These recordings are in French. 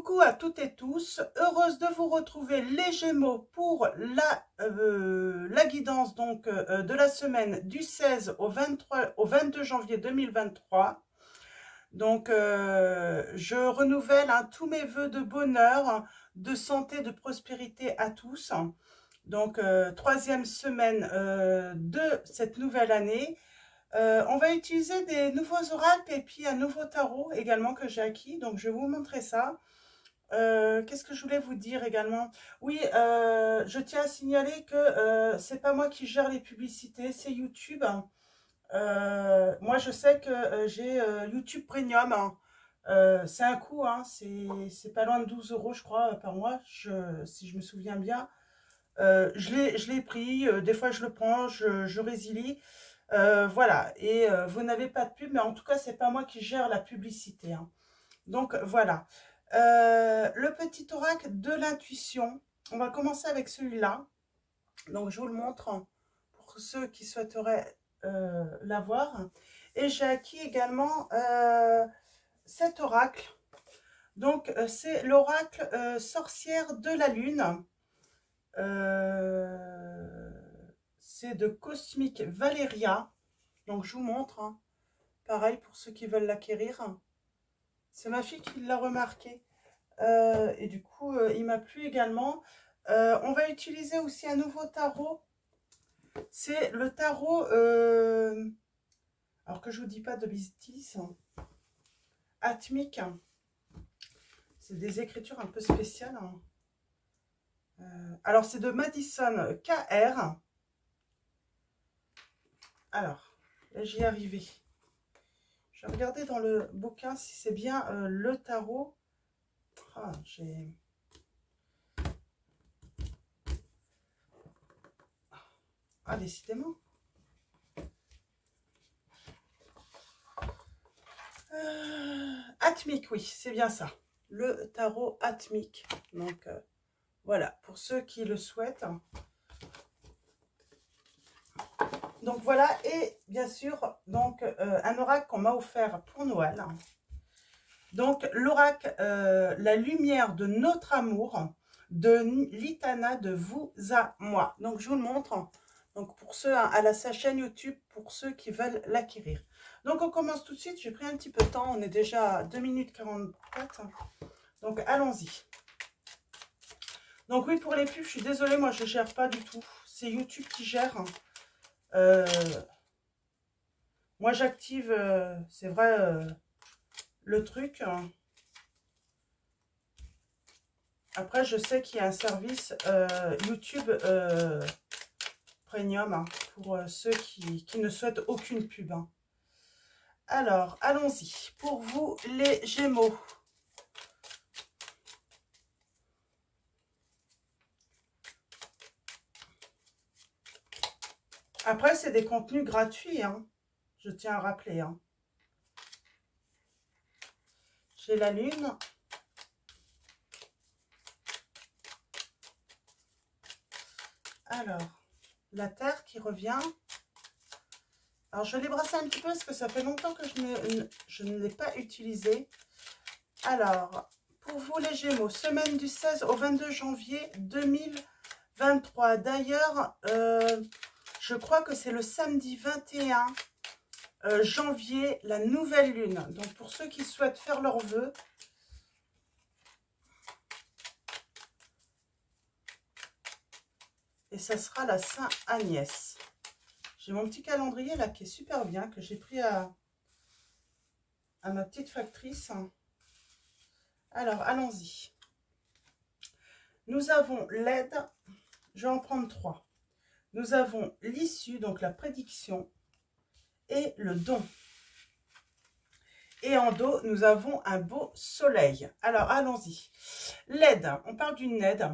Coucou à toutes et tous, heureuse de vous retrouver les Gémeaux pour la guidance donc de la semaine du 16 au 22 janvier 2023. Donc je renouvelle tous mes vœux de bonheur, de santé, de prospérité à tous. Donc troisième semaine de cette nouvelle année. On va utiliser des nouveaux oracles et puis un nouveau tarot également que j'ai acquis, donc je vais vous montrer ça. Qu'est-ce que je voulais vous dire également? Oui, je tiens à signaler que c'est pas moi qui gère les publicités, c'est YouTube. Moi, je sais que j'ai YouTube Premium. C'est un coût, c'est pas loin de 12 € je crois par mois, si je me souviens bien. Je l'ai pris, des fois je le prends, je résilie. Voilà, et vous n'avez pas de pub, mais en tout cas, c'est pas moi qui gère la publicité. Donc voilà. Le petit oracle de l'intuition. On va commencer avec celui-là. Donc je vous le montre pour ceux qui souhaiteraient l'avoir. Et j'ai acquis également cet oracle. Donc c'est l'oracle sorcière de la lune. C'est de Cosmic Valeria. Donc je vous montre. Pareil pour ceux qui veulent l'acquérir. C'est ma fille qui l'a remarqué. Et du coup, il m'a plu également. On va utiliser aussi un nouveau tarot. C'est le tarot, alors que je ne vous dis pas de bêtises, atmique. C'est des écritures un peu spéciales. Alors, c'est de Madison KR. Alors, là, j'y ai arrivé. Je vais regarder dans le bouquin si c'est bien le tarot. Ah, j'ai... Ah, décidément. Atmique, oui, c'est bien ça. Le tarot atmique. Donc, voilà, pour ceux qui le souhaitent. Donc, voilà, et bien sûr, donc, un oracle qu'on m'a offert pour Noël. Donc, l'oracle, la lumière de notre amour, de Litana, de vous à moi. Donc, je vous le montre. Donc, pour ceux à sa chaîne YouTube, pour ceux qui veulent l'acquérir. Donc, on commence tout de suite. J'ai pris un petit peu de temps. On est déjà à 2 minutes 44. Donc, allons-y. Donc, oui, pour les pubs, je suis désolée. Moi, je ne gère pas du tout. C'est YouTube qui gère. Moi, j'active, c'est vrai, le truc. Après, je sais qu'il y a un service YouTube Premium pour ceux qui ne souhaitent aucune pub. Alors, allons-y. Pour vous, les Gémeaux. Après, c'est des contenus gratuits, je tiens à rappeler. J'ai la Lune. Alors, la Terre qui revient. Alors, je vais les brasser un petit peu parce que ça fait longtemps que je ne l'ai pas utilisé. Alors, pour vous les Gémeaux, semaine du 16 au 22 janvier 2023. D'ailleurs, je crois que c'est le samedi 21 janvier, la nouvelle lune. Donc, pour ceux qui souhaitent faire leurs vœux, et ça sera la Saint-Agnès. J'ai mon petit calendrier là qui est super bien, que j'ai pris à ma petite factrice. Alors, allons-y. Nous avons l'aide. Je vais en prendre 3. Nous avons l'issue, donc la prédiction, et le don. Et en dos, nous avons un beau soleil. Alors, allons-y. L'aide, on parle d'une aide.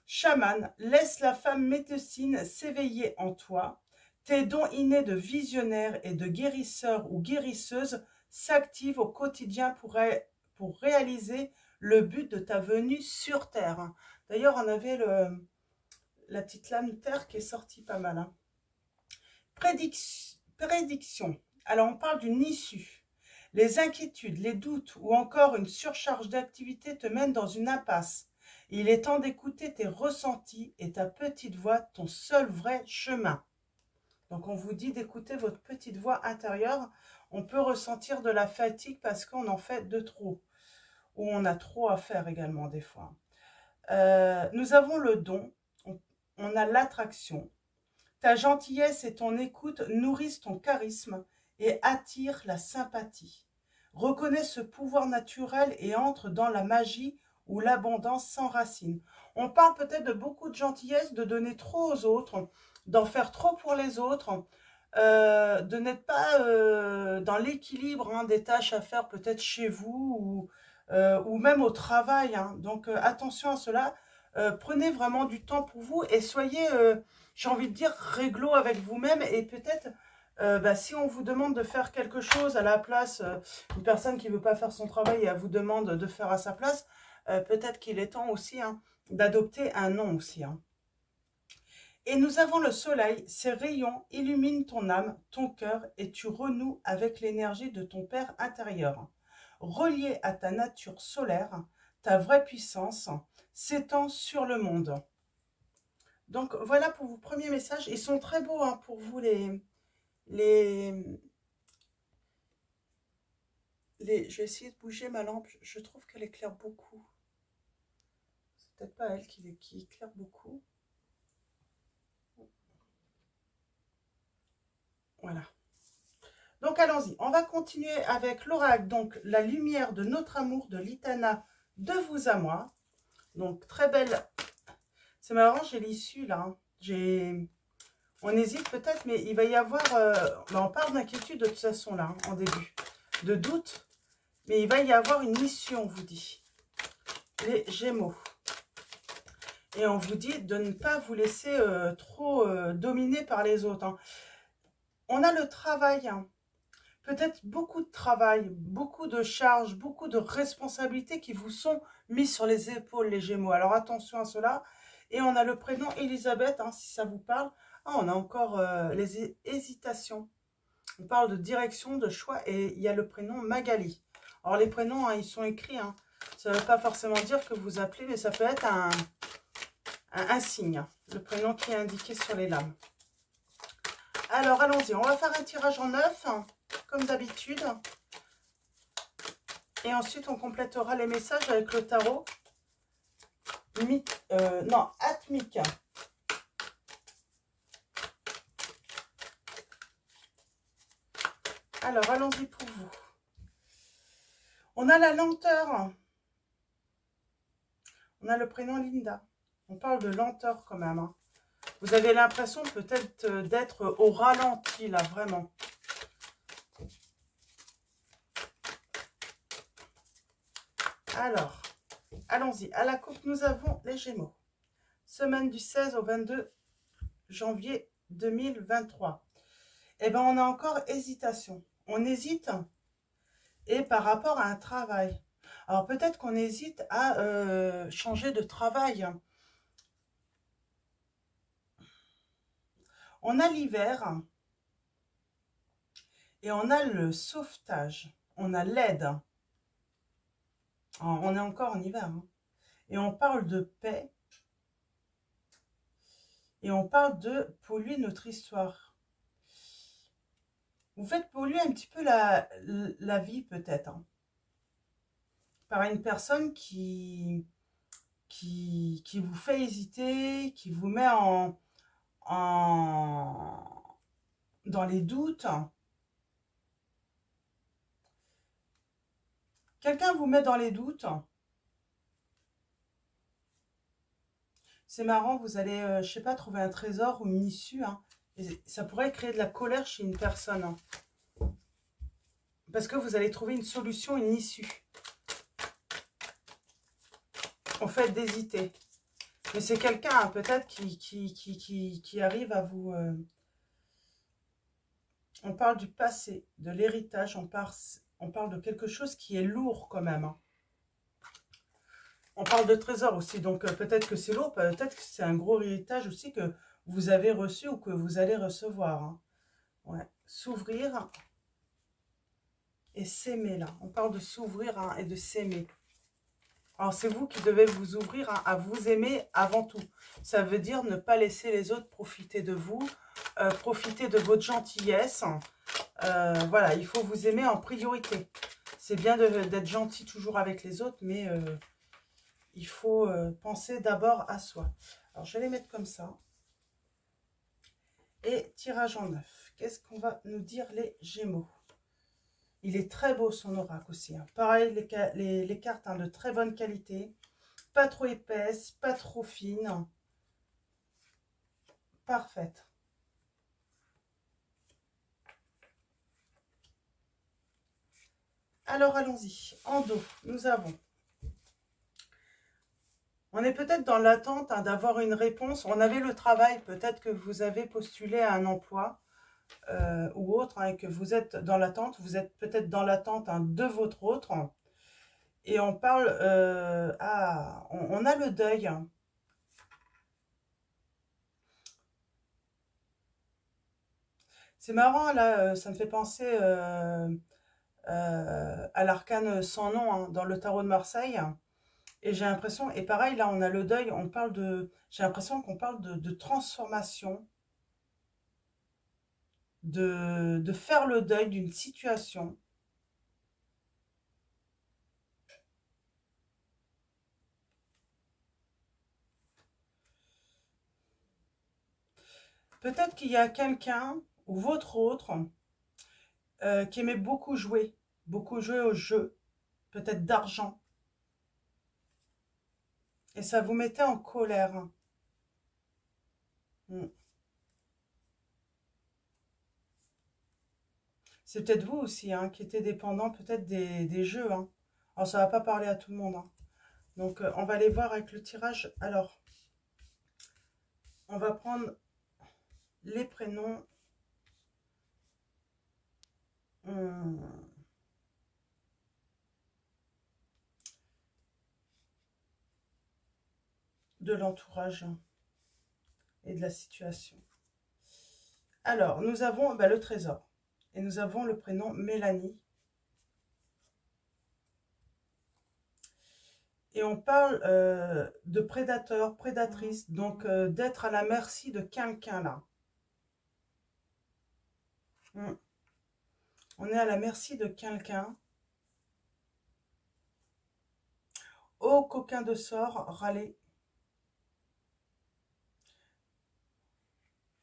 Chaman, laisse la femme médecine s'éveiller en toi. Tes dons innés de visionnaire et de guérisseur ou guérisseuse s'activent au quotidien pour réaliser le but de ta venue sur Terre. D'ailleurs, on avait la petite lame Terre qui est sortie pas mal. Prédiction. Alors, on parle d'une issue. Les inquiétudes, les doutes ou encore une surcharge d'activité te mènent dans une impasse. Il est temps d'écouter tes ressentis et ta petite voix, ton seul vrai chemin. Donc on vous dit d'écouter votre petite voix intérieure. On peut ressentir de la fatigue parce qu'on en fait de trop. Ou on a trop à faire également des fois. Nous avons le don, on a l'attraction. Ta gentillesse et ton écoute nourrissent ton charisme et attirent la sympathie. Reconnais ce pouvoir naturel et entre dans la magie où l'abondance s'enracine. On parle peut-être de beaucoup de gentillesse, de donner trop aux autres, d'en faire trop pour les autres, de n'être pas dans l'équilibre hein, des tâches à faire peut-être chez vous ou même au travail. Hein. Donc attention à cela. Prenez vraiment du temps pour vous et soyez, j'ai envie de dire, réglo avec vous-même. Et peut-être, si on vous demande de faire quelque chose à la place, une personne qui ne veut pas faire son travail et elle vous demande de faire à sa place, peut-être qu'il est temps aussi hein, d'adopter un non aussi. Hein. Et nous avons le soleil, ses rayons illuminent ton âme, ton cœur et tu renoues avec l'énergie de ton Père intérieur. Relié à ta nature solaire, ta vraie puissance s'étend sur le monde. Donc voilà pour vos premiers messages. Ils sont très beaux hein, pour vous les... Je vais essayer de bouger ma lampe. Je trouve qu'elle éclaire beaucoup. C'est peut-être pas elle qui éclaire beaucoup. Voilà. Donc allons-y, on va continuer avec l'oracle, donc la lumière de notre amour de l'Itana, de vous à moi. Donc très belle, c'est marrant, j'ai l'issue là, hein. On hésite peut-être, mais il va y avoir, on parle d'inquiétude de toute façon là, hein, en début, de doute, mais il va y avoir une issue, on vous dit, les Gémeaux. Et on vous dit de ne pas vous laisser trop dominer par les autres. Hein. On a le travail, hein. Peut-être beaucoup de travail, beaucoup de charges, beaucoup de responsabilités qui vous sont mises sur les épaules, les Gémeaux. Alors attention à cela. Et on a le prénom Elisabeth, hein, si ça vous parle. Ah, on a encore les hésitations. On parle de direction, de choix. Et il y a le prénom Magali. Alors les prénoms, hein, ils sont écrits. Hein. Ça ne veut pas forcément dire que vous appelez, mais ça peut être un signe. Le prénom qui est indiqué sur les lames. Alors allons-y, on va faire un tirage en 9. Comme d'habitude. Et ensuite, on complétera les messages avec le tarot. Atmica. Alors, allons-y pour vous. On a la lenteur. On a le prénom Linda. On parle de lenteur quand même. Hein. Vous avez l'impression peut-être d'être au ralenti, là, vraiment. Alors, allons-y. À la coupe, nous avons les Gémeaux. Semaine du 16 au 22 janvier 2023. Eh bien, on a encore hésitation. On hésite et par rapport à un travail. Alors, peut-être qu'on hésite à changer de travail. On a l'hiver et on a le sauvetage. On a l'aide. On est encore en hiver. Hein. Et on parle de paix. Et on parle de polluer notre histoire. Vous faites polluer un petit peu la vie peut-être. Hein, par une personne qui vous fait hésiter, qui vous met dans les doutes. Quelqu'un vous met dans les doutes. C'est marrant, vous allez, je sais pas, trouver un trésor ou une issue. Hein, et ça pourrait créer de la colère chez une personne. Hein, parce que vous allez trouver une solution, une issue. En fait, d'hésiter. Mais c'est quelqu'un, hein, peut-être, qui arrive à vous... On parle du passé, de l'héritage, on parle de quelque chose qui est lourd quand même. Hein. On parle de trésor aussi, donc peut-être que c'est lourd, peut-être que c'est un gros héritage aussi que vous avez reçu ou que vous allez recevoir. Hein. Ouais. S'ouvrir et s'aimer là. On parle de s'ouvrir hein, et de s'aimer. Alors, c'est vous qui devez vous ouvrir hein, à vous aimer avant tout. Ça veut dire ne pas laisser les autres profiter de vous, profiter de votre gentillesse. Voilà, il faut vous aimer en priorité. C'est bien d'être gentil toujours avec les autres, mais il faut penser d'abord à soi. Alors, je vais les mettre comme ça. Et tirage en 9. Qu'est-ce qu'on va nous dire les Gémeaux? Il est très beau son oracle aussi. Hein. Pareil, les cartes hein, de très bonne qualité. Pas trop épaisse, pas trop fine. Parfaite. Alors, allons-y. En dos, nous avons... On est peut-être dans l'attente hein, d'avoir une réponse. On avait le travail, peut-être que vous avez postulé à un emploi ou autre, hein, et que vous êtes dans l'attente. Vous êtes peut-être dans l'attente hein, de votre autre. Et on parle... on a le deuil. C'est marrant, là, ça me fait penser à l'arcane sans nom hein, dans le tarot de Marseille. Et j'ai l'impression, et pareil, là, on a le deuil, on parle de... J'ai l'impression qu'on parle de transformation, de faire le deuil d'une situation. Peut-être qu'il y a quelqu'un, ou votre autre, qui aimait beaucoup jouer au jeu, peut-être d'argent. Et ça vous mettait en colère. C'est peut-être vous aussi, hein, qui était dépendant peut-être des jeux. Hein. Alors, ça ne va pas parler à tout le monde. Hein. Donc, on va aller voir avec le tirage. Alors, on va prendre les prénoms. De l'entourage et de la situation. Alors, nous avons le trésor. Et nous avons le prénom Mélanie. Et on parle de prédateur, prédatrice, donc d'être à la merci de quelqu'un là. On est à la merci de quelqu'un. Oh, coquin de sort, râler.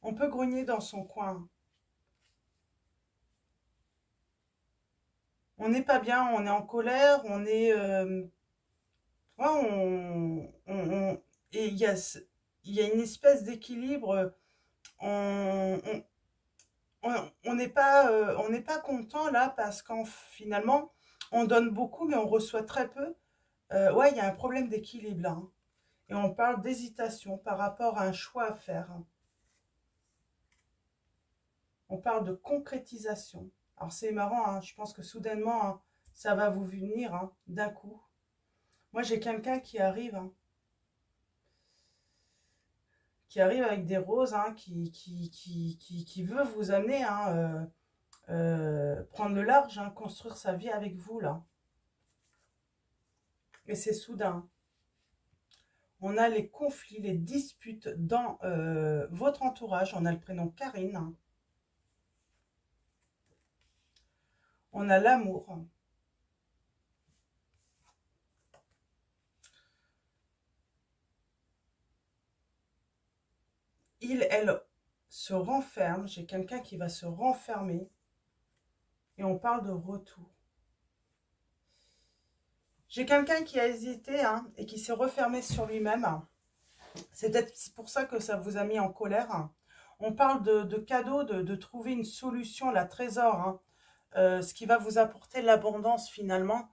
On peut grogner dans son coin. On n'est pas bien, on est en colère, on est... ouais, et il y a une espèce d'équilibre. On n'est pas content là parce qu'en finalement, on donne beaucoup mais on reçoit très peu. Ouais, il y a un problème d'équilibre là. Hein. Et on parle d'hésitation par rapport à un choix à faire. Hein. On parle de concrétisation. Alors c'est marrant, hein, je pense que soudainement, hein, ça va vous venir hein, d'un coup. Moi j'ai quelqu'un qui arrive, hein, avec des roses, hein, qui veut vous amener, hein, prendre le large, hein, construire sa vie avec vous là. Et c'est soudain. On a les conflits, les disputes dans votre entourage. On a le prénom Karine. Hein. On a l'amour. Elle se renferme. J'ai quelqu'un qui va se renfermer. Et on parle de retour. J'ai quelqu'un qui a hésité hein, et qui s'est refermé sur lui-même. C'est peut-être pour ça que ça vous a mis en colère. On parle de cadeaux, de trouver une solution, la trésor, hein, ce qui va vous apporter l'abondance finalement.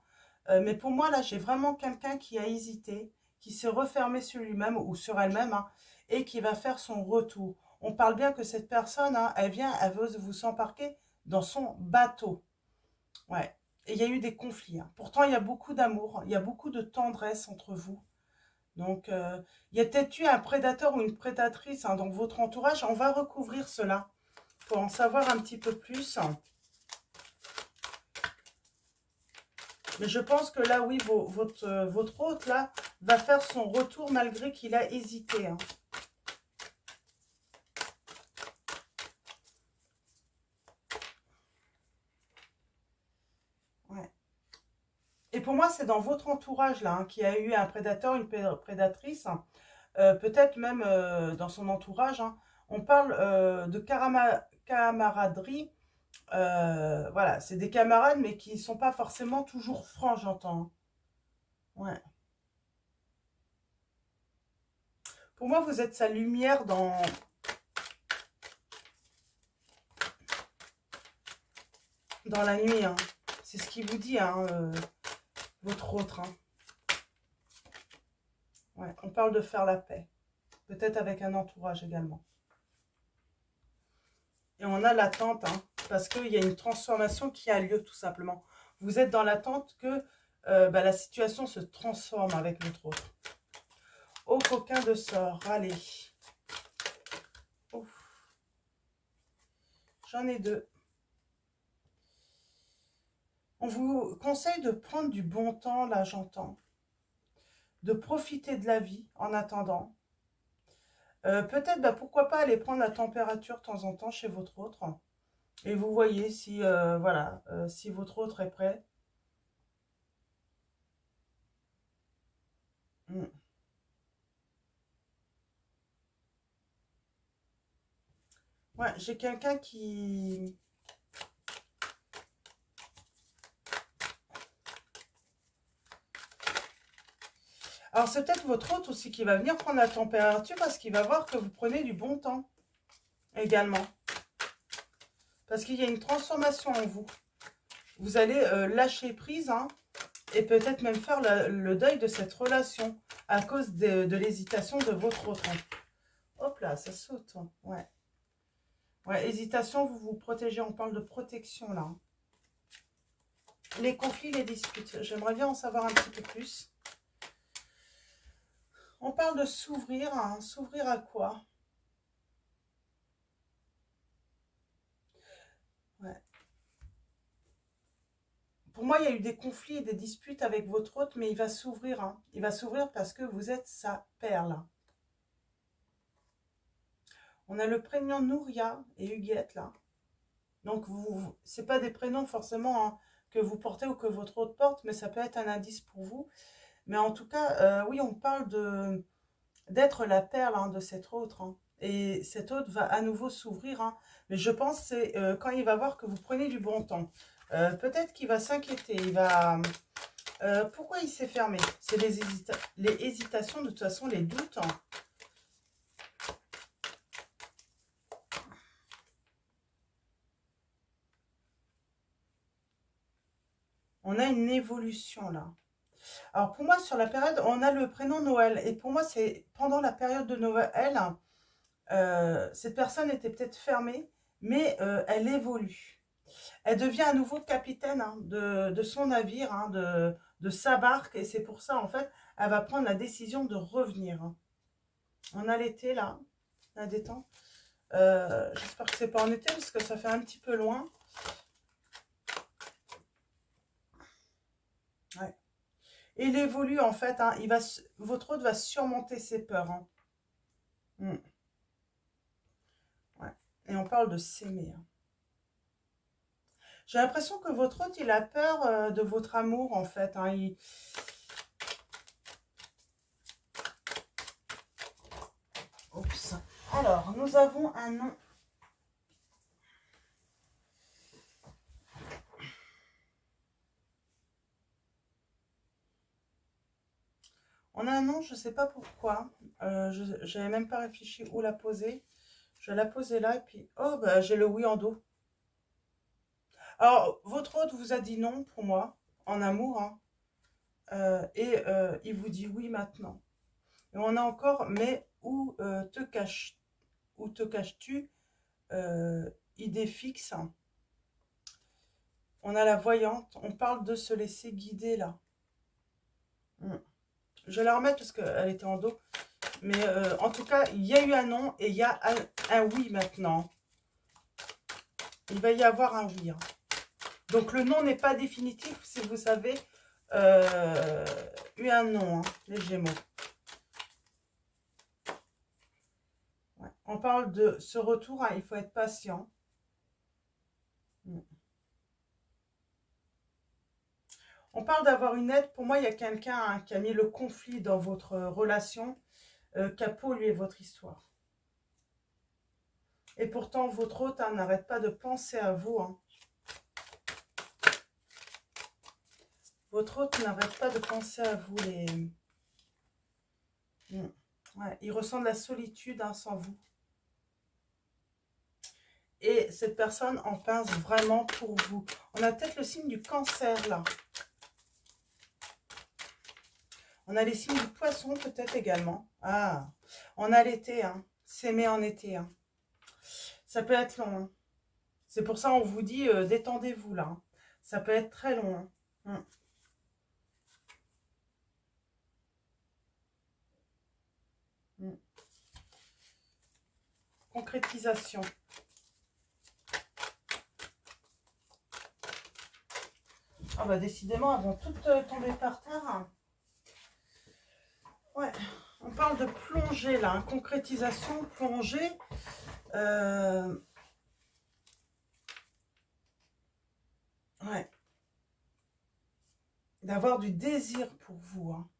Mais pour moi, là, j'ai vraiment quelqu'un qui a hésité, qui s'est refermé sur lui-même ou sur elle-même hein, et qui va faire son retour. On parle bien que cette personne, hein, elle veut vous s'embarquer dans son bateau. Ouais. Et il y a eu des conflits. Hein. Pourtant, il y a beaucoup d'amour, il y a beaucoup de tendresse entre vous. Donc, il y a peut-être eu un prédateur ou une prédatrice hein, dans votre entourage. On va recouvrir cela pour en savoir un petit peu plus. Mais je pense que là, oui, votre hôte, là, va faire son retour malgré qu'il a hésité. Hein. Ouais. Et pour moi, c'est dans votre entourage, là, hein, qui a eu un prédateur, une prédatrice. Hein. Peut-être même dans son entourage. Hein. On parle de camaraderie. Voilà, c'est des camarades, mais qui ne sont pas forcément toujours francs, j'entends. Ouais. Pour moi, vous êtes sa lumière dans la nuit. Hein. C'est ce qu'il vous dit, hein, votre autre. Hein. Ouais, on parle de faire la paix. Peut-être avec un entourage également. Et on a l'attente, hein, parce qu'il y a une transformation qui a lieu, tout simplement. Vous êtes dans l'attente que la situation se transforme avec votre autre. Au coquin de sort, allez. J'en ai deux. On vous conseille de prendre du bon temps, là j'entends. De profiter de la vie en attendant. Peut-être, pourquoi pas aller prendre la température de temps en temps chez votre autre. Et vous voyez si, voilà, si votre autre est prêt. Mm. Ouais, j'ai quelqu'un qui... Alors, c'est peut-être votre hôte aussi qui va venir prendre la température parce qu'il va voir que vous prenez du bon temps également. Parce qu'il y a une transformation en vous. Vous allez lâcher prise hein, et peut-être même faire le deuil de cette relation à cause de l'hésitation de votre autre. Hop là, ça saute. Ouais. Ouais, hésitation, vous vous protégez. On parle de protection là. Les conflits, les disputes. J'aimerais bien en savoir un petit peu plus. On parle de s'ouvrir. Hein. S'ouvrir à quoi? Ouais. Pour moi, il y a eu des conflits et des disputes avec votre hôte, mais il va s'ouvrir. Hein. Il va s'ouvrir parce que vous êtes sa perle. On a le prénom Nouria et Huguette là. Donc, ce n'est pas des prénoms forcément hein, que vous portez ou que votre hôte porte, mais ça peut être un indice pour vous. Mais en tout cas, oui, on parle d'être la perle hein, de cet autre. Hein. Et cet autre va à nouveau s'ouvrir. Hein. Mais je pense que c'est quand il va voir que vous prenez du bon temps. Peut-être qu'il va s'inquiéter. Il va... pourquoi il s'est fermé? C'est les hésitations, de toute façon, les doutes. Hein. On a une évolution là. Alors pour moi, sur la période, on a le prénom Noël. Et pour moi, c'est pendant la période de Noël, cette personne était peut-être fermée, mais elle évolue. Elle devient à nouveau capitaine hein, de son navire, hein, de sa barque. Et c'est pour ça, en fait, elle va prendre la décision de revenir. Hein. On a l'été, là, la détente. J'espère que c'est pas en été, parce que ça fait un petit peu loin. Ouais. Et il évolue, en fait. Hein, votre hôte va surmonter ses peurs. Hein. Ouais. Et on parle de s'aimer. Hein. J'ai l'impression que votre hôte, il a peur de votre amour, en fait. Hein. Oups. Alors, nous avons un nom. On a un nom, je ne sais pas pourquoi. Je n'avais même pas réfléchi où la poser. Je vais la poser là et puis... Oh, bah, j'ai le oui en dos. Alors, votre hôte vous a dit non pour moi, en amour. Hein, il vous dit oui maintenant. Et on a encore, mais où te caches-tu idée fixe. On a la voyante. On parle de se laisser guider là. Je vais la remettre parce qu'elle était en dos. Mais en tout cas, il y a eu un non et il y a un oui maintenant. Il va y avoir un oui. Hein. Donc le non n'est pas définitif, si vous savez. eu un non, hein, les Gémeaux. Ouais. On parle de ce retour, hein, il faut être patient. On parle d'avoir une aide. Pour moi, il y a quelqu'un, hein, qui a mis le conflit dans votre relation, qui a pollué votre histoire. Et pourtant, votre hôte, hein, n'arrête pas de penser à vous. Hein. Votre hôte n'arrête pas de penser à vous. Ouais, il ressent de la solitude, hein, sans vous. Et cette personne en pince vraiment pour vous. On a peut-être le signe du cancer, là. On a les signes du poisson, peut-être également. Ah, on a l'été, hein. S'aimer en été, hein. Ça peut être long, hein. C'est pour ça qu'on vous dit, détendez-vous, là. Hein. Ça peut être très long, hein. Concrétisation. Ah bah décidément, elles vont toutes tomber par terre. Hein. Ouais, on parle de plongée là, hein. Concrétisation, plongée. Ouais. D'avoir du désir pour vous. Hein.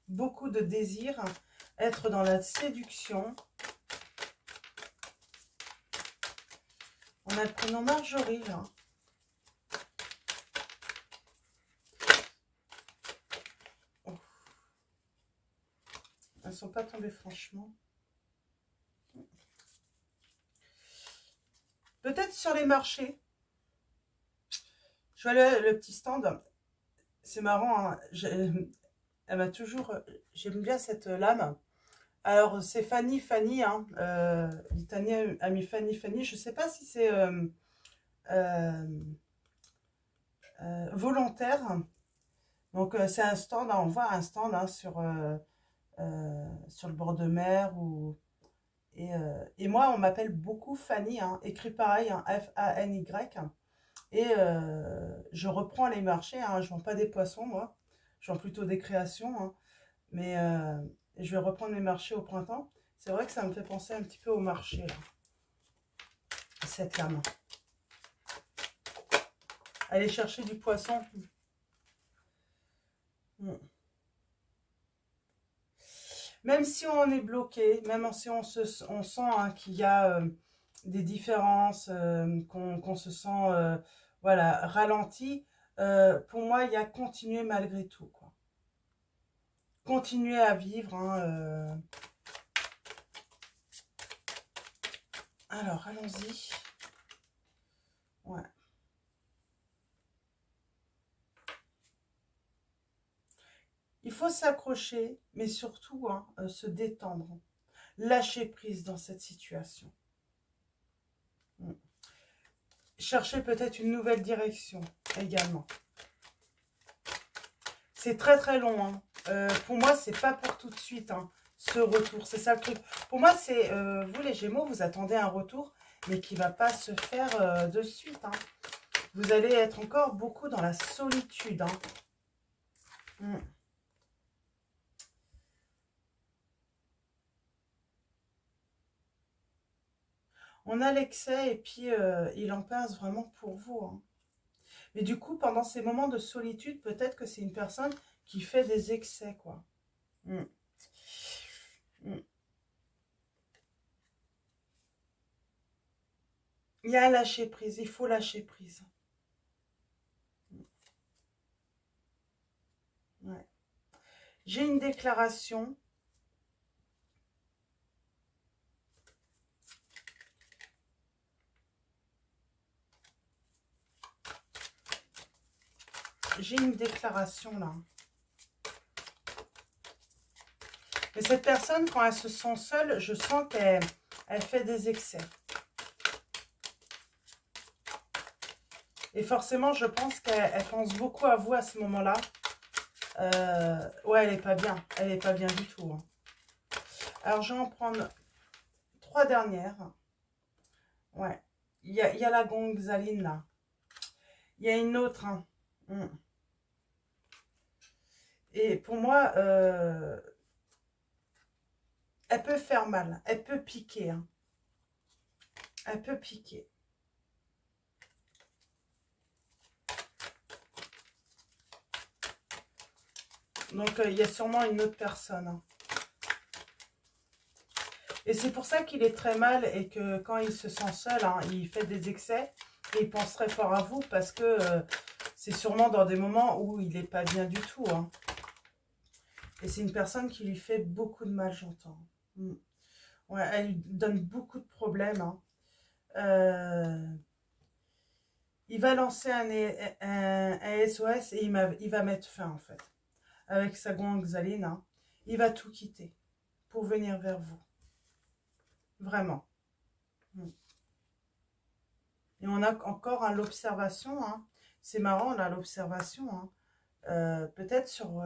Beaucoup de désir. Hein. Être dans la séduction. On a le prénom Marjorie là. Oh. Elles ne sont pas tombées franchement. Peut-être sur les marchés. Je vais aller le petit stand. C'est marrant. Hein. Elle m'a toujours... J'aime bien cette lame. Alors, c'est Fanny, hein, l'Italien a mis Fanny. Je ne sais pas si c'est volontaire. Donc, c'est un stand, hein, on voit un stand, hein, sur le bord de mer. Et moi, on m'appelle beaucoup Fanny, hein, écrit pareil, hein, F-A-N-Y. Et je reprends les marchés, hein, je ne vends pas des poissons, moi. Je vends plutôt des créations, hein, mais... je vais reprendre mes marchés au printemps. C'est vrai que ça me fait penser un petit peu au marché, là. Cette lame. Aller chercher du poisson. Même si on est bloqué, même si on sent, hein, qu'il y a des différences, qu'on se sent voilà, ralenti, pour moi, il y a continuer malgré tout, quoi. Continuer à vivre, hein, Alors, allons-y. Ouais. Il faut s'accrocher, mais surtout, hein, se détendre. Lâcher prise dans cette situation. Chercher peut-être une nouvelle direction également. C'est très très long. Hein. Pour moi, c'est pas pour tout de suite, hein, ce retour. C'est ça le truc. Pour moi, c'est vous les Gémeaux, vous attendez un retour, mais qui va pas se faire de suite. Hein. Vous allez être encore beaucoup dans la solitude. Hein. On a l'excès et puis il en pince vraiment pour vous. Hein. Mais du coup, pendant ces moments de solitude, peut-être que c'est une personne qui fait des excès, quoi. Il y a un lâcher prise, il faut lâcher prise. Ouais. J'ai une déclaration. J'ai une déclaration là. Mais cette personne, quand elle se sent seule, je sens qu'elle fait des excès. Et forcément, je pense qu'elle pense beaucoup à vous à ce moment-là. Ouais, elle n'est pas bien. Elle n'est pas bien du tout. Hein. Alors, je vais en prendre 3 dernières. Ouais. Il y a la gonzaline là. Il y a une autre. Hein. Et pour moi, elle peut faire mal, elle peut piquer, hein. Elle peut piquer. Donc, il y a sûrement une autre personne, hein. Et c'est pour ça qu'il est très mal et que quand il se sent seul, hein, il fait des excès et il pense très fort à vous parce que c'est sûrement dans des moments où il n'est pas bien du tout, hein. Et c'est une personne qui lui fait beaucoup de mal, j'entends. Ouais, elle lui donne beaucoup de problèmes, hein. Il va lancer un SOS et il va mettre fin, en fait. Avec sa gonzaline, hein. Il va tout quitter pour venir vers vous. Vraiment. Et on a encore hein, l'observation. Hein. C'est marrant, là, l'observation. Hein. Peut-être sur...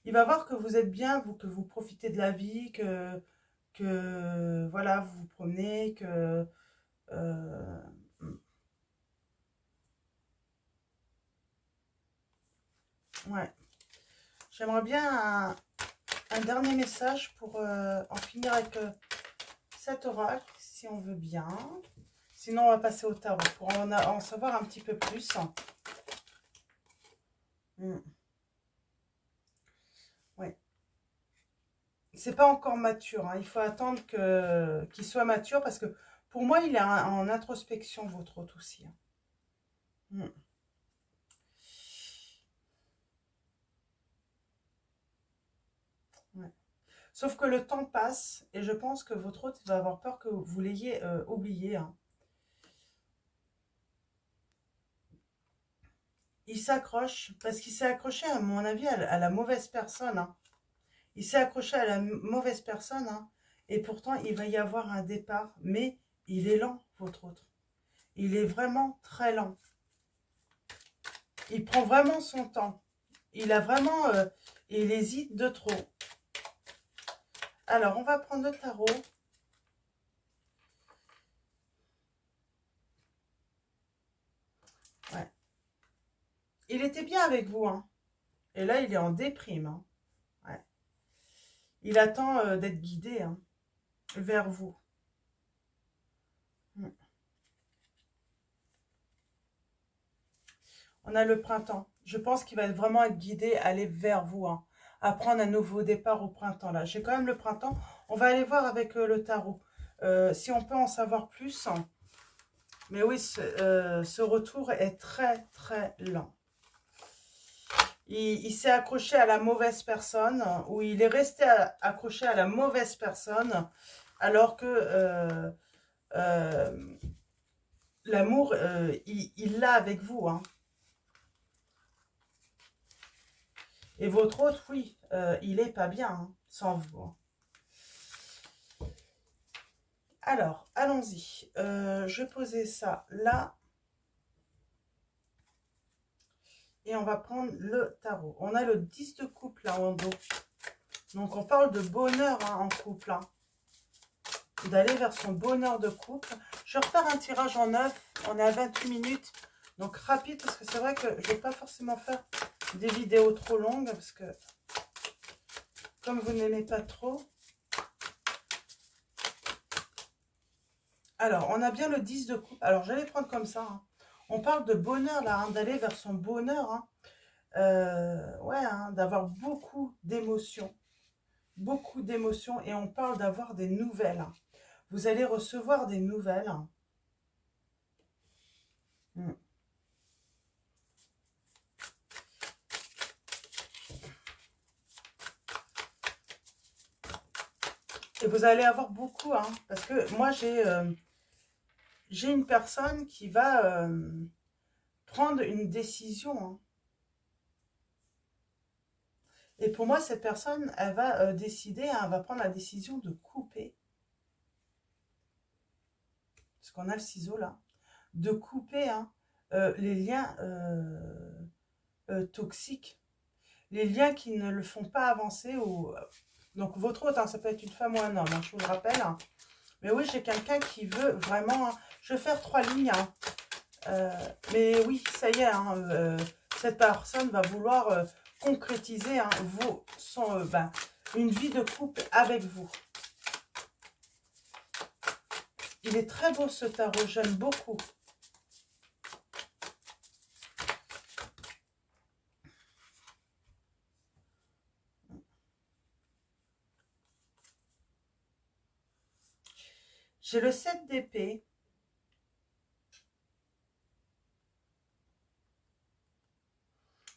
Il va voir que vous êtes bien, que vous profitez de la vie, que voilà, vous vous promenez, que... ouais. J'aimerais bien un dernier message pour en finir avec cet oracle, si on veut bien. Sinon, on va passer au tarot pour en savoir un petit peu plus. Ouais. C'est pas encore mature. Hein. Il faut attendre qu'il soit mature parce que pour moi, il est en introspection, votre hôte aussi. Hein. Ouais. Sauf que le temps passe et je pense que votre hôte va avoir peur que vous l'ayez oublié. Hein. Il s'accroche parce qu'il s'est accroché, à mon avis, à la mauvaise personne. Hein. Il s'est accroché à la mauvaise personne. Hein. Et pourtant, il va y avoir un départ. Mais il est lent, votre hôte. Il est vraiment très lent. Il prend vraiment son temps. Il a vraiment... il hésite de trop. Alors, on va prendre le tarot. Ouais. Il était bien avec vous, hein. Et là, il est en déprime. Hein. Ouais. Il attend d'être guidé hein, vers vous. On a le printemps. Je pense qu'il va vraiment être guidé, aller vers vous. Hein, à prendre un nouveau départ au printemps. Là, j'ai quand même le printemps. On va aller voir avec le tarot. Si on peut en savoir plus. Hein. Mais oui, ce retour est très, très lent. Il s'est accroché à la mauvaise personne, ou il est resté accroché à la mauvaise personne, alors que l'amour, il l'a avec vous. Hein. Et votre autre, oui, il n'est pas bien hein, sans vous. Hein. Alors, allons-y. Je posais ça là. Et on va prendre le tarot. On a le 10 de coupe là en dos. Donc, on parle de bonheur hein, en couple. Hein. D'aller vers son bonheur de couple. Je vais refaire un tirage en 9. On est à 28 minutes. Donc, rapide parce que c'est vrai que je ne vais pas forcément faire des vidéos trop longues. Parce que, comme vous n'aimez pas trop. Alors, on a bien le 10 de coupe. Alors, j'allais prendre comme ça. Hein. On parle de bonheur là, hein, d'aller vers son bonheur. Hein. Ouais, hein, d'avoir beaucoup d'émotions. Beaucoup d'émotions. Et on parle d'avoir des nouvelles. Hein. Vous allez recevoir des nouvelles. Hein. Et vous allez avoir beaucoup. Hein, parce que moi, j'ai une personne qui va prendre une décision. Hein. Et pour moi, cette personne, elle va décider, hein, elle va prendre la décision de couper. Parce qu'on a le ciseau là. De couper hein, les liens toxiques. Les liens qui ne le font pas avancer. Donc, votre hôte, hein, ça peut être une femme ou un homme, hein, je vous le rappelle. Hein. Mais oui, j'ai quelqu'un qui veut vraiment... Hein, je vais faire 3 lignes. Hein. Mais oui, ça y est, hein, cette personne va vouloir concrétiser hein, une vie de couple avec vous. Il est très beau ce tarot, j'aime beaucoup. J'ai le 7 d'épée.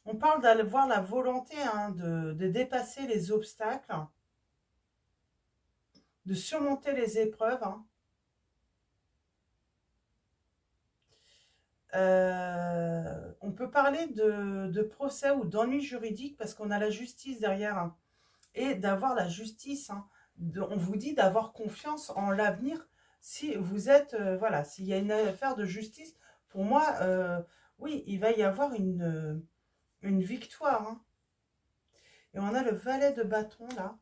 On parle d'avoir la volonté hein, de dépasser les obstacles, de surmonter les épreuves. Hein. On peut parler de procès ou d'ennui juridique parce qu'on a la justice derrière. Hein, et d'avoir la justice. Hein, on vous dit d'avoir confiance en l'avenir si vous êtes... voilà, s'il y a une affaire de justice, pour moi, oui, il va y avoir une victoire. Hein. Et on a le valet de bâton, là.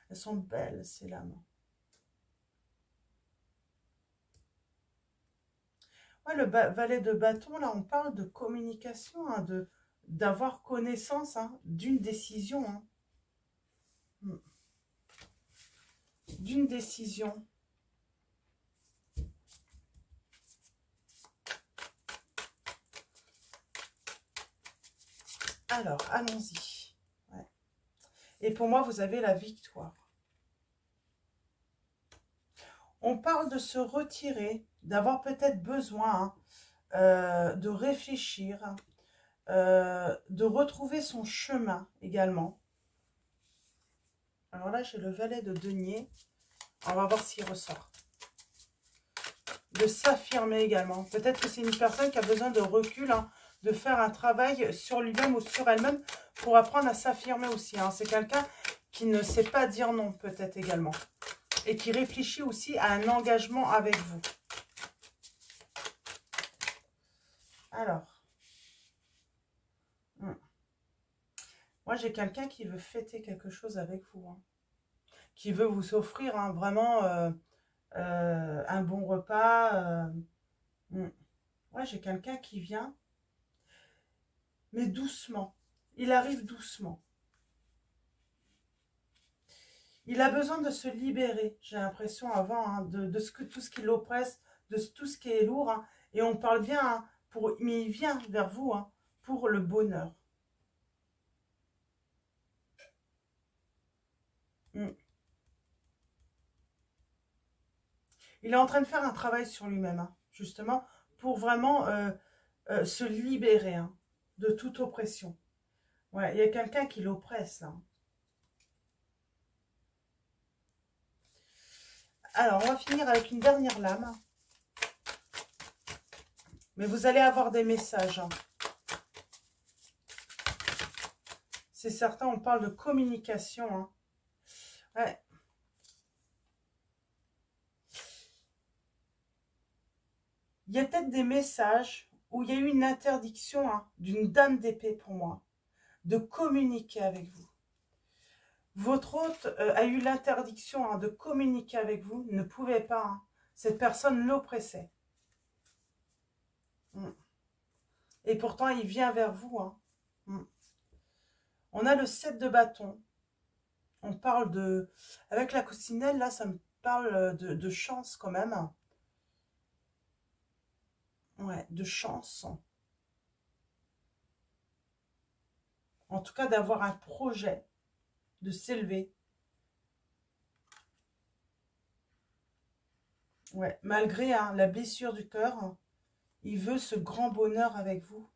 Elles sont belles, ces lames. Ouais, le valet de bâton, là, on parle de communication, hein, d'avoir connaissance hein, d'une décision. Hein. D'une décision. Alors, allons-y. Ouais. Et pour moi, vous avez la victoire. On parle de se retirer, d'avoir peut-être besoin de réfléchir, de retrouver son chemin également. Alors là, j'ai le valet de denier. On va voir s'il ressort. De s'affirmer également. Peut-être que c'est une personne qui a besoin de recul, hein, de faire un travail sur lui-même ou sur elle-même pour apprendre à s'affirmer aussi. Hein. C'est quelqu'un qui ne sait pas dire non, peut-être également. Et qui réfléchit aussi à un engagement avec vous. Alors. Moi, j'ai quelqu'un qui veut fêter quelque chose avec vous. Hein. Qui veut vous offrir hein, vraiment un bon repas. Ouais, j'ai quelqu'un qui vient. Mais doucement. Il arrive doucement. Il a besoin de se libérer, j'ai l'impression, avant, hein, de tout ce qui l'oppresse, de tout ce qui est lourd. Hein, et on parle bien, hein, mais il vient vers vous hein, pour le bonheur. Il est en train de faire un travail sur lui-même, hein, justement, pour vraiment se libérer hein, de toute oppression. Ouais, il y a quelqu'un qui l'oppresse, là. Alors, on va finir avec une dernière lame. Mais vous allez avoir des messages. Hein. C'est certain, on parle de communication. Hein. Ouais. Il y a peut-être des messages où il y a eu une interdiction hein, d'une dame d'épée pour moi de communiquer avec vous. Votre hôte a eu l'interdiction hein, de communiquer avec vous, ne pouvait pas. Hein. Cette personne l'oppressait. Et pourtant, il vient vers vous. Hein. On a le 7 de bâton. On parle de... Avec la coccinelle, là, ça me parle de chance quand même. Ouais, de chance. En tout cas, d'avoir un projet, de s'élever. Ouais, malgré hein, la blessure du cœur, il veut ce grand bonheur avec vous.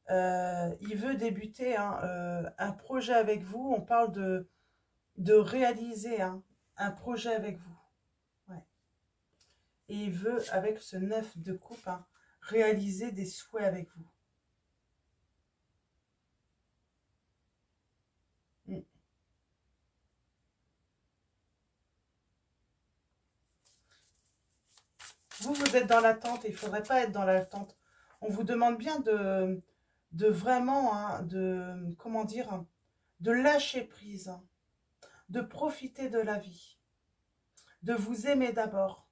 Il veut débuter hein, un projet avec vous. On parle de réaliser hein, un projet avec vous. Ouais. Et il veut, avec ce 9 de coupe, hein, réaliser des souhaits avec vous. Vous êtes dans l'attente et il ne faudrait pas être dans l'attente. On vous demande bien de vraiment, hein, comment dire, de lâcher prise, hein, de profiter de la vie, de vous aimer d'abord.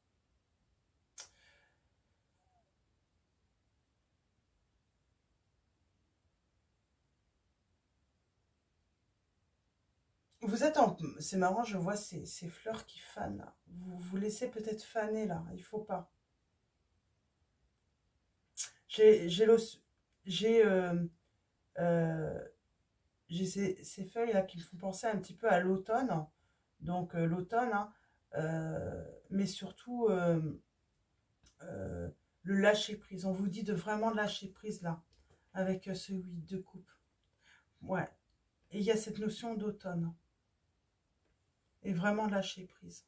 Vous êtes en... C'est marrant, je vois ces fleurs qui fanent, là. Vous vous laissez peut-être faner, là. Il faut pas. J'ai le... J'ai... euh, j'ai ces feuilles-là qui me font penser un petit peu à l'automne. Donc, l'automne, hein, mais surtout... euh, le lâcher prise. On vous dit de vraiment lâcher prise là, avec ce 8 de coupe. Ouais. Et il y a cette notion d'automne. Et vraiment lâcher prise.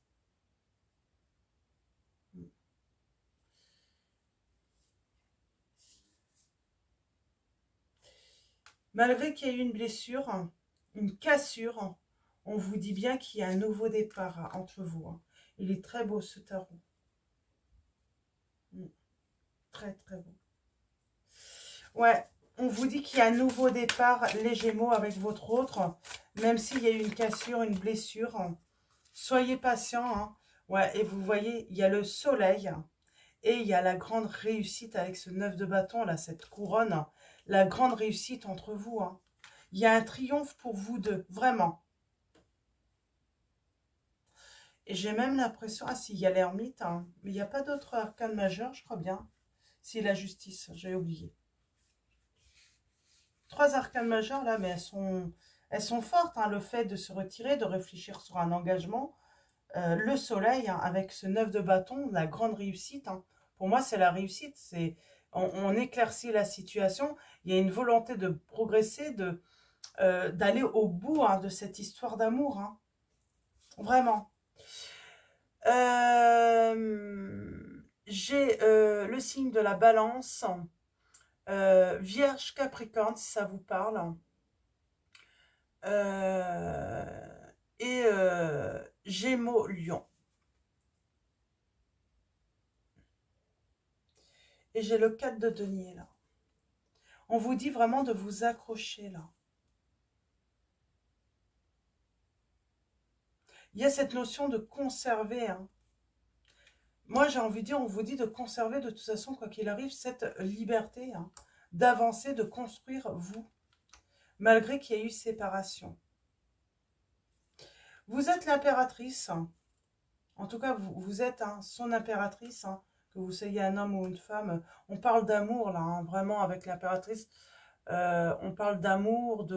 Malgré qu'il y ait eu une blessure, une cassure, on vous dit bien qu'il y a un nouveau départ entre vous. Hein. Il est très beau ce tarot. Très très beau. Ouais, on vous dit qu'il y a un nouveau départ, les Gémeaux, avec votre autre, même s'il y a eu une cassure, une blessure. Soyez patient. Hein. Ouais, et vous voyez, il y a le soleil et il y a la grande réussite avec ce 9 de bâton, là, cette couronne. La grande réussite entre vous. Hein. Il y a un triomphe pour vous deux, vraiment. Et j'ai même l'impression... Ah si, il y a l'ermite, hein, mais il n'y a pas d'autre arcane majeur, je crois bien. Si, la justice, j'ai oublié. 3 arcanes majeures, là, mais elles sont fortes. Hein, le fait de se retirer, de réfléchir sur un engagement. Le soleil, hein, avec ce 9 de bâton, la grande réussite. Hein. Pour moi, c'est la réussite. On éclaircit la situation. Il y a une volonté de progresser, d'aller au bout hein, de cette histoire d'amour. Hein. Vraiment. J'ai le signe de la balance. Vierge Capricorne, si ça vous parle. Et Gémeaux Lion. Et j'ai le 4 de denier là. On vous dit vraiment de vous accrocher là. Il y a cette notion de conserver. Hein. Moi, j'ai envie de dire, on vous dit de conserver de toute façon, quoi qu'il arrive, cette liberté hein, d'avancer, de construire vous, malgré qu'il y ait eu séparation. Vous êtes l'impératrice. En tout cas, vous êtes hein, son impératrice. Hein, que vous soyez un homme ou une femme. On parle d'amour, là, hein, vraiment, avec l'impératrice. On parle d'amour,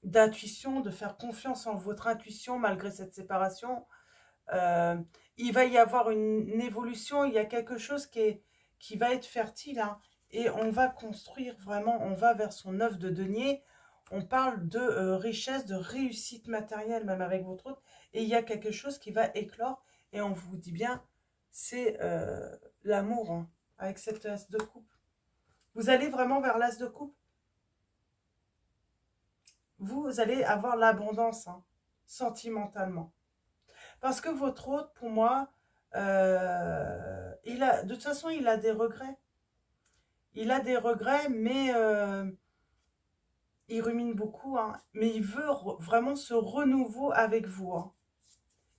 d'intuition, de faire confiance en votre intuition malgré cette séparation. Il va y avoir une évolution, il y a quelque chose qui va être fertile. Hein, et on va construire vraiment, on va vers son œuf de denier. On parle de richesse, de réussite matérielle, même avec votre autre. Et il y a quelque chose qui va éclore. Et on vous dit bien, c'est l'amour hein, avec cette as de coupe. Vous allez vraiment vers l'as de coupe. Vous allez avoir l'abondance hein, sentimentalement. Parce que votre hôte, pour moi, de toute façon, il a des regrets. Il a des regrets, mais il rumine beaucoup. Hein, mais il veut vraiment ce renouveau avec vous. Hein.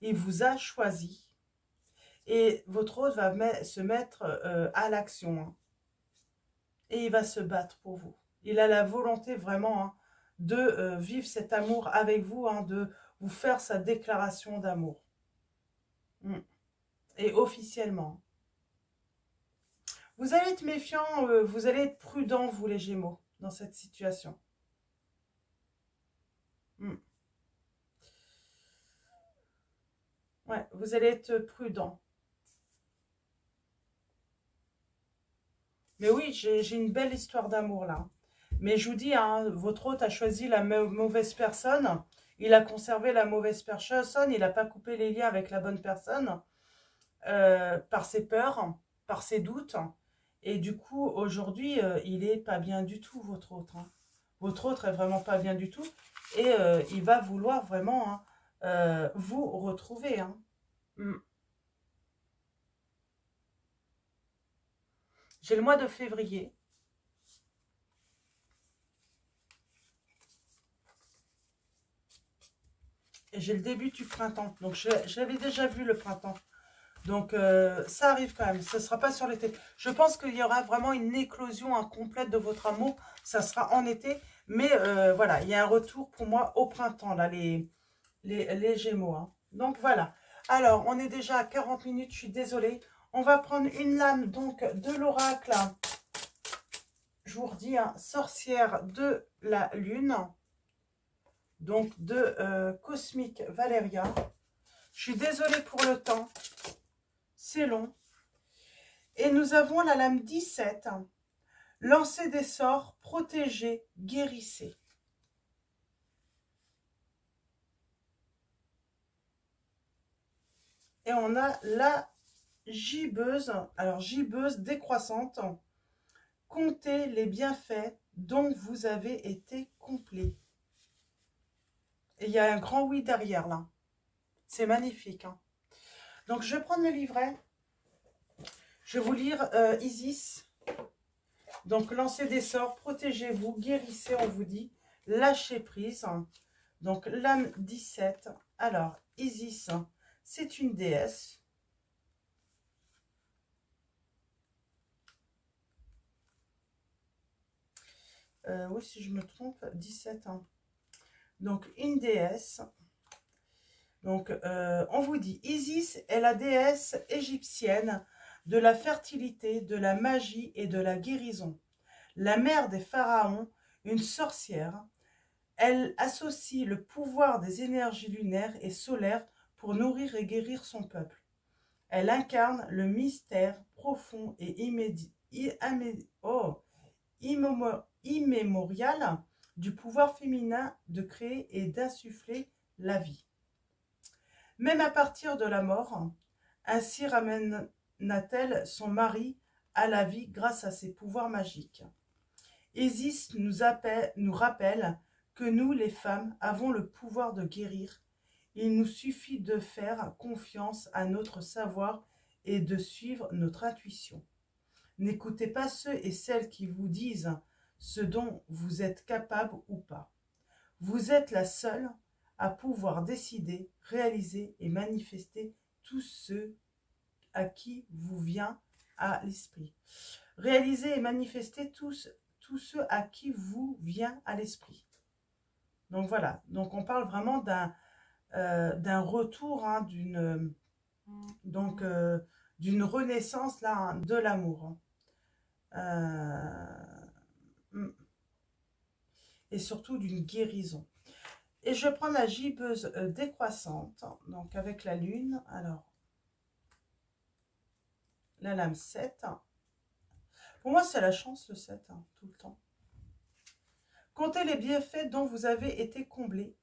Il vous a choisi. Et votre hôte va se mettre à l'action. Hein, et il va se battre pour vous. Il a la volonté vraiment hein, de vivre cet amour avec vous, hein, de vous faire sa déclaration d'amour. Et officiellement. Vous allez être méfiant, vous allez être prudent, vous les Gémeaux, dans cette situation. Ouais, vous allez être prudent. Mais oui, j'ai une belle histoire d'amour là. Mais je vous dis, hein, votre hôte a choisi la mauvaise personne. Il a conservé la mauvaise personne. Il n'a pas coupé les liens avec la bonne personne. Par ses peurs, par ses doutes. Et du coup, aujourd'hui, il n'est pas bien du tout, votre autre. Hein. Votre autre est vraiment pas bien du tout. Et il va vouloir vraiment hein, vous retrouver. Hein. J'ai le mois de février. Et j'ai le début du printemps. Donc, j'avais déjà vu le printemps. Donc, ça arrive quand même. Ce ne sera pas sur l'été. Je pense qu'il y aura vraiment une éclosion incomplète de votre amour. Ça sera en été. Mais voilà, il y a un retour pour moi au printemps. Là, les Gémeaux. Hein. Donc voilà. Alors, on est déjà à 40 minutes, je suis désolée. On va prendre une lame donc de l'oracle. Je vous redis, hein, sorcière de la lune. Donc de Cosmique Valeria. Je suis désolée pour le temps. C'est long. Et nous avons la lame 17. Lancez des sorts, protégez, guérissez. Et on a la gibbeuse. Alors, gibbeuse décroissante. Comptez les bienfaits dont vous avez été comblés. Et il y a un grand oui derrière là. C'est magnifique. Hein. Donc, je vais prendre le livret. Je vais vous lire Isis. Donc, lancez des sorts, protégez-vous, guérissez, on vous dit. Lâchez prise. Donc, lame 17. Alors, Isis, c'est une déesse. Oui, si je me trompe, 17. Hein. Donc, une déesse. Donc, on vous dit, Isis est la déesse égyptienne de la fertilité, de la magie et de la guérison. La mère des pharaons, une sorcière, elle associe le pouvoir des énergies lunaires et solaires pour nourrir et guérir son peuple. Elle incarne le mystère profond et immémorial du pouvoir féminin de créer et d'insuffler la vie. Même à partir de la mort, ainsi ramène-t-elle son mari à la vie grâce à ses pouvoirs magiques. Isis nous rappelle que nous, les femmes, avons le pouvoir de guérir. Il nous suffit de faire confiance à notre savoir et de suivre notre intuition. N'écoutez pas ceux et celles qui vous disent ce dont vous êtes capable ou pas. Vous êtes la seule à pouvoir décider, réaliser et manifester tout ce à qui vous vient à l'esprit. Réaliser et manifester tout ce à qui vous vient à l'esprit. Donc voilà, donc on parle vraiment d'un retour, hein, d'une renaissance là, hein, de l'amour. Et surtout d'une guérison. Et je prends la gibbeuse décroissante, donc avec la lune. Alors, la lame 7. Pour moi, c'est la chance, le 7, hein, tout le temps. Comptez les bienfaits dont vous avez été comblés.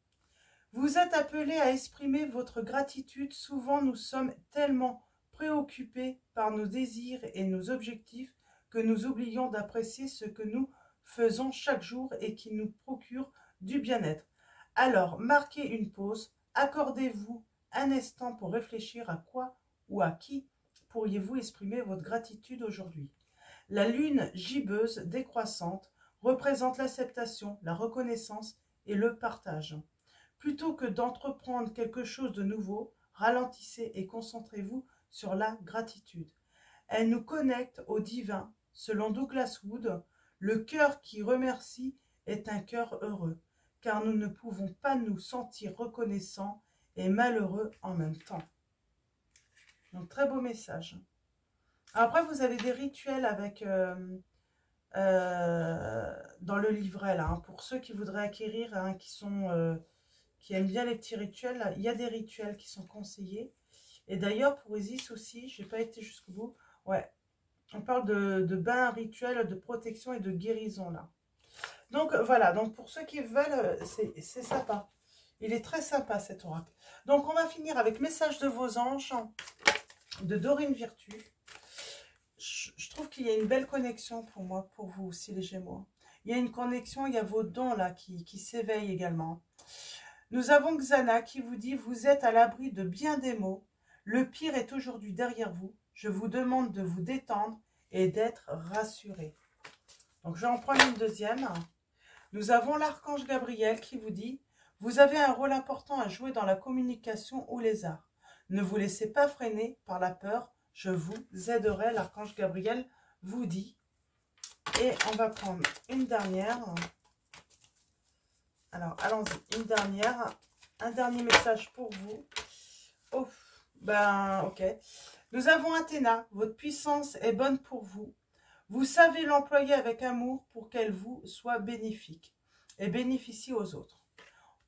Vous êtes appelés à exprimer votre gratitude. Souvent, nous sommes tellement préoccupés par nos désirs et nos objectifs que nous oublions d'apprécier ce que nous faisons chaque jour et qui nous procure du bien-être. Alors, marquez une pause, accordez-vous un instant pour réfléchir à quoi ou à qui pourriez-vous exprimer votre gratitude aujourd'hui. La lune gibbeuse décroissante représente l'acceptation, la reconnaissance et le partage. Plutôt que d'entreprendre quelque chose de nouveau, ralentissez et concentrez-vous sur la gratitude. Elle nous connecte au divin. Selon Douglas Wood, le cœur qui remercie est un cœur heureux, car nous ne pouvons pas nous sentir reconnaissants et malheureux en même temps. Donc, très beau message. Après, vous avez des rituels avec dans le livret, là, hein, pour ceux qui voudraient acquérir, hein, qui aiment bien les petits rituels, là, il y a des rituels qui sont conseillés. Et d'ailleurs, pour Isis aussi, je n'ai pas été jusqu'au bout. Ouais, on parle de bain rituel, de protection et de guérison, là. Donc, voilà. Donc, pour ceux qui veulent, c'est sympa. Il est très sympa, cet oracle. Donc, on va finir avec Message de vos anges, de Dorine Virtue. Je trouve qu'il y a une belle connexion pour moi, pour vous aussi, les Gémeaux. Il y a une connexion, il y a vos dons, là, qui s'éveillent également. Nous avons Xana qui vous dit « Vous êtes à l'abri de bien des maux. Le pire est aujourd'hui derrière vous. Je vous demande de vous détendre et d'être rassuré. » Donc, je vais en prendre une deuxième. Nous avons l'archange Gabriel qui vous dit « Vous avez un rôle important à jouer dans la communication ou les arts. Ne vous laissez pas freiner par la peur. Je vous aiderai. » L'archange Gabriel vous dit. Et on va prendre une dernière. Alors, allons-y, une dernière. un dernier message pour vous. Oh, ben, ok. Nous avons Athéna. Votre puissance est bonne pour vous. Vous savez l'employer avec amour pour qu'elle vous soit bénéfique et bénéficie aux autres.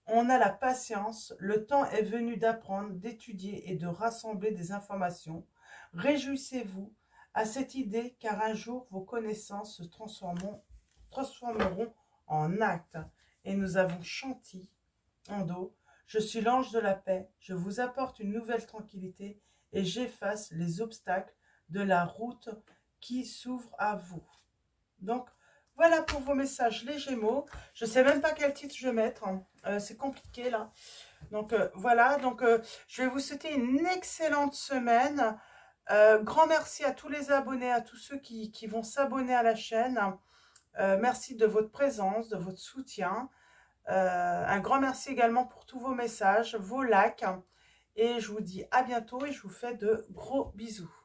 On a la patience, le temps est venu d'apprendre, d'étudier et de rassembler des informations. Réjouissez-vous à cette idée car un jour vos connaissances se transformeront en actes. Et nous avons Chanty en dos. Je suis l'ange de la paix, je vous apporte une nouvelle tranquillité et j'efface les obstacles de la route qui s'ouvre à vous. Donc, voilà pour vos messages, les Gémeaux. Je ne sais même pas quel titre je vais mettre. C'est compliqué, là. Donc, voilà. Donc, je vais vous souhaiter une excellente semaine. Grand merci à tous les abonnés, à tous ceux qui vont s'abonner à la chaîne. Merci de votre présence, de votre soutien. Un grand merci également pour tous vos messages, vos likes. Et je vous dis à bientôt et je vous fais de gros bisous.